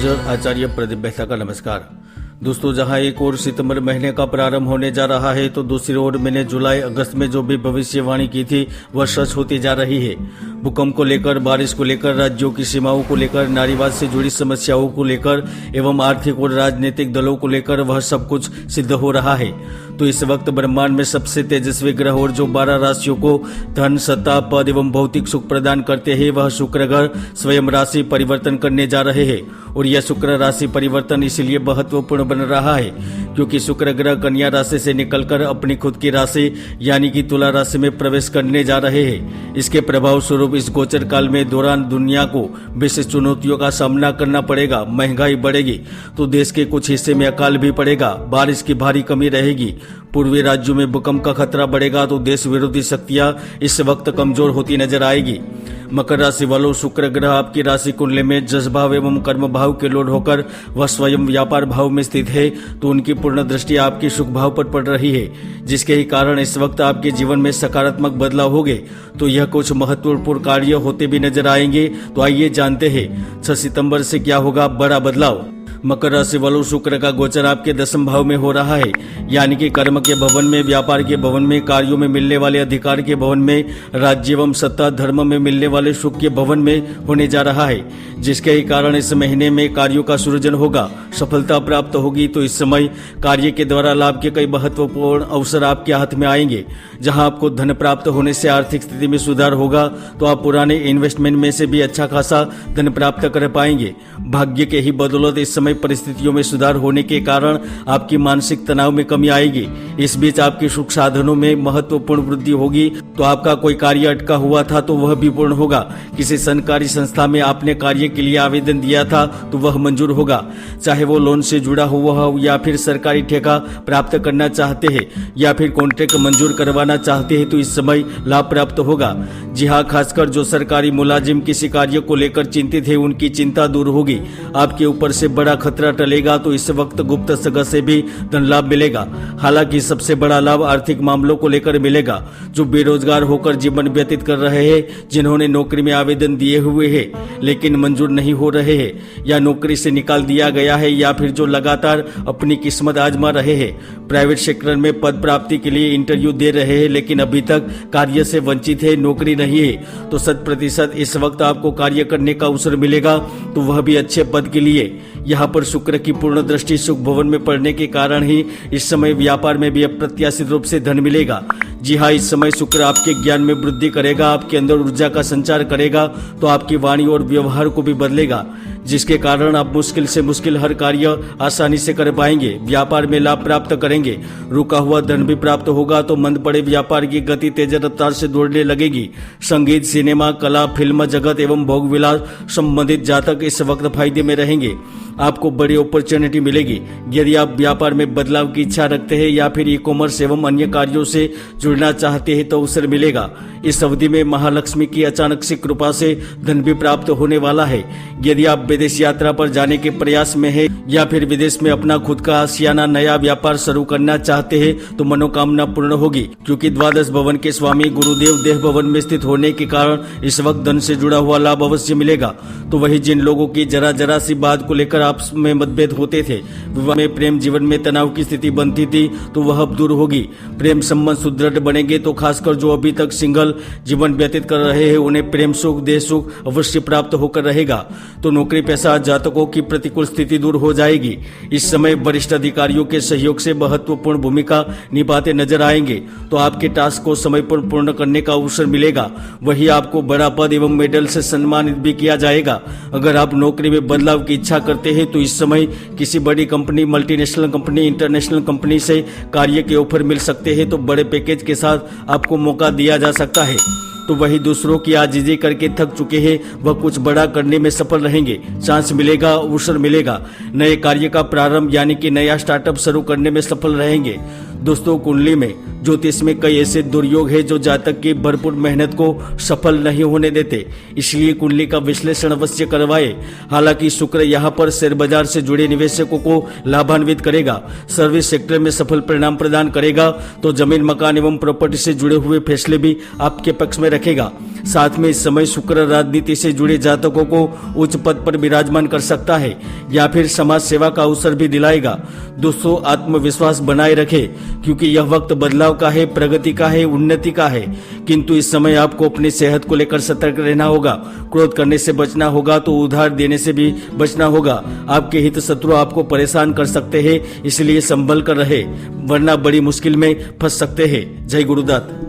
Astrologer आचार्य प्रदीप मेहता का नमस्कार। दोस्तों, जहां एक ओर सितंबर महीने का प्रारंभ होने जा रहा है तो दूसरी ओर मैंने जुलाई अगस्त में जो भी भविष्यवाणी की थी वह सच होती जा रही है। भूकंप को लेकर, बारिश को लेकर, राज्यों की सीमाओं को लेकर, नारीवाद से जुड़ी समस्याओं को लेकर एवं आर्थिक और राजनीतिक दलों को लेकर वह सब कुछ सिद्ध हो रहा है। तो इस वक्त ब्रह्मांड में सबसे तेजस्वी ग्रह और जो 12 राशियों को धन, सत्ता, पद एवं भौतिक सुख प्रदान करते हैं वह शुक्र ग्रह स्वयं राशि परिवर्तन करने जा रहे हैं। और यह शुक्र राशि परिवर्तन इसलिए महत्वपूर्ण बन रहा है क्योंकि शुक्र ग्रह कन्या राशि से निकलकर अपनी खुद की राशि यानी कि तुला राशि में प्रवेश करने जा रहे हैं। इसके प्रभाव स्वरूप इस गोचर काल में दौरान दुनिया को विशेष चुनौतियों का सामना करना पड़ेगा। महंगाई बढ़ेगी तो देश के कुछ हिस्से में अकाल भी पड़ेगा, बारिश की भारी कमी रहेगी, पूर्वी राज्यों में भूकंप का खतरा बढ़ेगा तो देश विरोधी शक्तियां इस वक्त कमजोर होती नजर आएगी। मकर राशि वालों, शुक्र ग्रह आपकी राशि कुंडली में जस भाव एवं कर्म भाव के लोड होकर वह स्वयं व्यापार भाव में स्थित है तो उनकी पूर्ण दृष्टि आपकी सुख भाव पर पड़ रही है, जिसके ही कारण इस वक्त आपके जीवन में सकारात्मक बदलाव होंगे। तो यह कुछ महत्वपूर्ण कार्य होते भी नजर आएंगे। तो आइए जानते हैं 6 सितंबर से क्या होगा बड़ा बदलाव। मकर राशि वालों, शुक्र का गोचर आपके 10वें भाव में हो रहा है, यानी कि कर्म के भवन में, व्यापार के भवन में, कार्यों में मिलने वाले अधिकार के भवन में, राज्य एवं सत्ता धर्म में मिलने वाले सुख के भवन में होने जा रहा है, जिसके ही कारण इस महीने में कार्यों का सृजन होगा, सफलता प्राप्त होगी। तो इस समय कार्य के द्वारा लाभ के कई महत्वपूर्ण अवसर आपके हाथ में आएंगे। जहां आपको धन प्राप्त होने से आर्थिक स्थिति में सुधार होगा तो आप पुराने इन्वेस्टमेंट में से भी अच्छा खासा धन प्राप्त कर पाएंगे। भाग्य के ही बदौलत इस समय परिस्थितियों में सुधार होने के कारण आपकी मानसिक तनाव में कमी आएगी। इस बीच आपके सुख साधनों में महत्वपूर्ण वृद्धि होगी। तो आपका कोई कार्य अटका हुआ था तो वह भी पूर्ण होगा। किसी सरकारी संस्था में आपने कार्य के लिए आवेदन दिया था तो वह मंजूर होगा, चाहे वो लोन से जुड़ा हुआ हो या फिर सरकारी ठेका प्राप्त करना चाहते हैं या फिर कॉन्ट्रैक्ट मंजूर करवाना चाहते हैं तो इस समय लाभ प्राप्त होगा। जी हाँ, खासकर जो सरकारी मुलाजिम किसी कार्य को लेकर चिंतित है उनकी चिंता दूर होगी। आपके ऊपर से बड़ा खतरा टलेगा तो इस वक्त गुप्त जगह से भी धन लाभ मिलेगा। हालांकि सबसे बड़ा लाभ आर्थिक मामलों को लेकर मिलेगा। जो बेरोजगार होकर जीवन व्यतीत कर रहे हैं, जिन्होंने नौकरी में आवेदन दिए हुए हैं लेकिन मंजूर नहीं हो रहे हैं या नौकरी से निकाल दिया गया है या फिर जो लगातार अपनी किस्मत आजमा रहे हैं, प्राइवेट सेक्टर में पद प्राप्ति के लिए इंटरव्यू दे रहे हैं लेकिन अभी तक कार्य से वंचित है, नौकरी नहीं है, तो 100% इस वक्त आपको कार्य करने का अवसर मिलेगा, तो वह भी अच्छे पद के लिए। यहाँ पर शुक्र की पूर्ण दृष्टि सुख भवन में पड़ने के कारण ही इस समय व्यापार में भी अप्रत्याशित रूप से धन मिलेगा। जी हाँ, इस समय शुक्र आपके ज्ञान में वृद्धि करेगा, आपके अंदर ऊर्जा का संचार करेगा तो आपकी वाणी और व्यवहार को भी बदलेगा, जिसके कारण आप मुश्किल से मुश्किल हर कार्य आसानी से कर पाएंगे। व्यापार में लाभ प्राप्त करेंगे, रुका हुआ धन भी प्राप्त होगा तो मंद पड़े व्यापार की गति तेज रफ्तार से दौड़ने लगेगी। संगीत, सिनेमा, कला, फिल्म जगत एवं भोग विलास संबंधित जातक इस वक्त फायदे में रहेंगे। आपको बड़ी अपॉर्चुनिटी मिलेगी। यदि आप व्यापार में बदलाव की इच्छा रखते हैं या फिर ई-कॉमर्स एवं अन्य कार्यों से जुड़ना चाहते हैं तो अवसर मिलेगा। इस अवधि में महालक्ष्मी की अचानक से कृपा से धन भी प्राप्त होने वाला है। यदि आप विदेश यात्रा पर जाने के प्रयास में हैं या फिर विदेश में अपना खुद का आशियाना नया व्यापार शुरू करना चाहते हैं तो मनोकामना पूर्ण होगी, क्योंकि द्वादश भवन के स्वामी गुरुदेव देह भवन में स्थित होने के कारण इस वक्त धन से जुड़ा हुआ लाभ अवश्य मिलेगा। तो वही जिन लोगों की जरा सी बात को लेकर आपस में मतभेद होते थे, विवाह में, प्रेम जीवन में तनाव की स्थिति बनती थी तो वह अब दूर होगी। प्रेम संबंध सुदृढ़ बनेंगे तो खासकर जो अभी तक सिंगल जीवन व्यतीत कर रहे हैं उन्हें प्रेम सुख, देह सुख अवश्य प्राप्त होकर रहेगा। तो नौकरी पेशा जातकों की प्रतिकूल स्थिति दूर हो जाएगी। इस समय वरिष्ठ अधिकारियों के सहयोग से महत्वपूर्ण भूमिका निभाते नजर आएंगे तो आपके टास्क को समय पर पूर्ण करने का अवसर मिलेगा। वही आपको बड़ा पद एवं मेडल से सम्मानित भी किया जाएगा। अगर आप नौकरी में बदलाव की इच्छा करते हैं तो इस समय किसी बड़ी company, multinational company, international company से कार्य के ऑफर मिल सकते हैं तो बड़े पैकेज के साथ आपको मौका दिया जा सकता है। तो वही दूसरों की आजीजी करके थक चुके हैं वह कुछ बड़ा करने में सफल रहेंगे। चांस मिलेगा, अवसर मिलेगा। नए कार्य का प्रारंभ यानी कि नया स्टार्टअप शुरू करने में सफल रहेंगे। दोस्तों, कुंडली में ज्योतिष में कई ऐसे दुर्योग है जो जातक की भरपूर मेहनत को सफल नहीं होने देते, इसलिए कुंडली का विश्लेषण अवश्य करवाए। हालांकि शुक्र यहाँ पर शेयर बाजार से जुड़े निवेशकों को लाभान्वित करेगा, सर्विस सेक्टर में सफल परिणाम प्रदान करेगा तो जमीन, मकान एवं प्रॉपर्टी से जुड़े हुए फैसले भी आपके पक्ष में रखेगा। साथ में इस समय शुक्र राजनीति से जुड़े जातकों को उच्च पद पर विराजमान कर सकता है या फिर समाज सेवा का अवसर भी दिलाएगा। दोस्तों, आत्मविश्वास बनाए रखें क्योंकि यह वक्त बदलाव का है, प्रगति का है, उन्नति का है। किंतु इस समय आपको अपनी सेहत को लेकर सतर्क रहना होगा। क्रोध करने से बचना होगा तो उधार देने से भी बचना होगा। आपके हित शत्रु आपको परेशान कर सकते हैं, इसलिए संभल कर रहे, वरना बड़ी मुश्किल में फंस सकते हैं। जय गुरुदत्त।